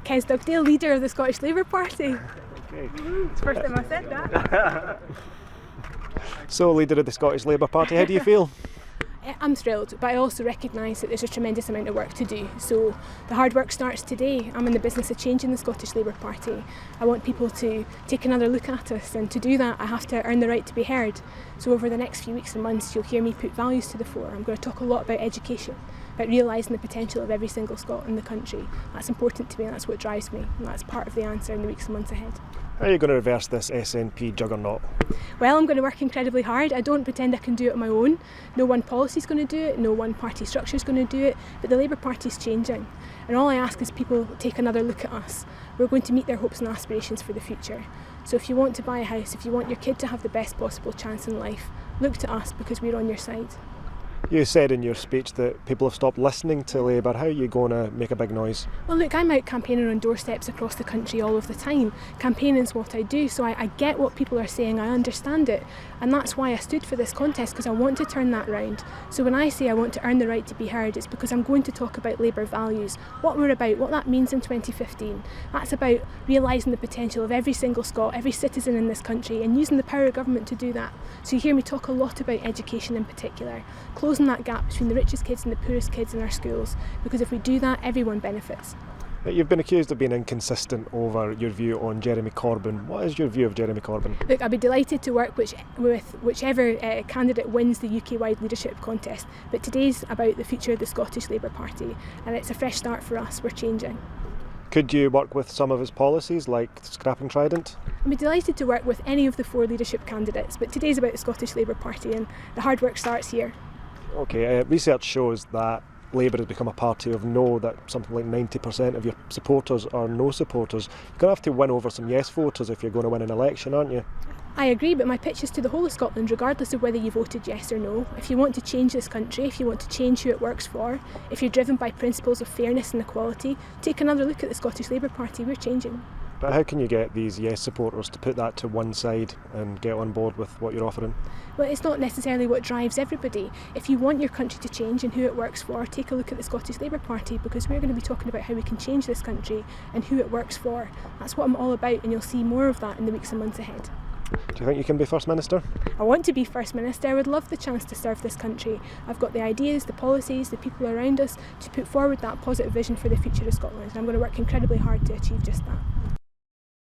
Kezia Dugdale, leader of the Scottish Labour Party. Okay. It's the first time I've said that. So, leader of the Scottish Labour Party, how do you feel? I'm thrilled, but I also recognise that there's a tremendous amount of work to do. So the hard work starts today. I'm in the business of changing the Scottish Labour Party. I want people to take another look at us, and to do that I have to earn the right to be heard. So over the next few weeks and months you'll hear me put values to the fore. I'm going to talk a lot about education, about realising the potential of every single Scot in the country. That's important to me, and that's what drives me, and that's part of the answer in the weeks and months ahead. How are you going to reverse this SNP juggernaut? Well, I'm going to work incredibly hard. I don't pretend I can do it on my own. No one policy is going to do it, no one party structure is going to do it, but the Labour Party is changing. And all I ask is people take another look at us. We're going to meet their hopes and aspirations for the future. So if you want to buy a house, if you want your kid to have the best possible chance in life, look to us because we're on your side. You said in your speech that people have stopped listening to Labour. How are you going to make a big noise? Well, look, I'm out campaigning on doorsteps across the country all of the time. Campaigning is what I do, so I get what people are saying, I understand it, and that's why I stood for this contest, because I want to turn that round. So when I say I want to earn the right to be heard, it's because I'm going to talk about Labour values, what we're about, what that means in 2015. That's about realising the potential of every single Scot, every citizen in this country, and using the power of government to do that. So you hear me talk a lot about education in particular, closing that gap between the richest kids and the poorest kids in our schools, because if we do that, everyone benefits. You've been accused of being inconsistent over your view on Jeremy Corbyn. What is your view of Jeremy Corbyn? Look, I'd be delighted to work with whichever candidate wins the UK-wide leadership contest, but today's about the future of the Scottish Labour Party, and it's a fresh start for us. We're changing. Could you work with some of his policies, like scrapping Trident? I'd be delighted to work with any of the 4 leadership candidates, but today's about the Scottish Labour Party, and the hard work starts here. Okay, research shows that Labour has become a party of no, that something like 90% of your supporters are no supporters. You're going to have to win over some yes voters if you're going to win an election, aren't you? I agree, but my pitch is to the whole of Scotland, regardless of whether you voted yes or no. If you want to change this country, if you want to change who it works for, if you're driven by principles of fairness and equality, take another look at the Scottish Labour Party. We're changing. But how can you get these yes supporters to put that to one side and get on board with what you're offering? Well, it's not necessarily what drives everybody. If you want your country to change and who it works for, take a look at the Scottish Labour Party, because we're going to be talking about how we can change this country and who it works for. That's what I'm all about, and you'll see more of that in the weeks and months ahead. Do you think you can be First Minister? I want to be First Minister. I would love the chance to serve this country. I've got the ideas, the policies, the people around us to put forward that positive vision for the future of Scotland, and I'm going to work incredibly hard to achieve just that.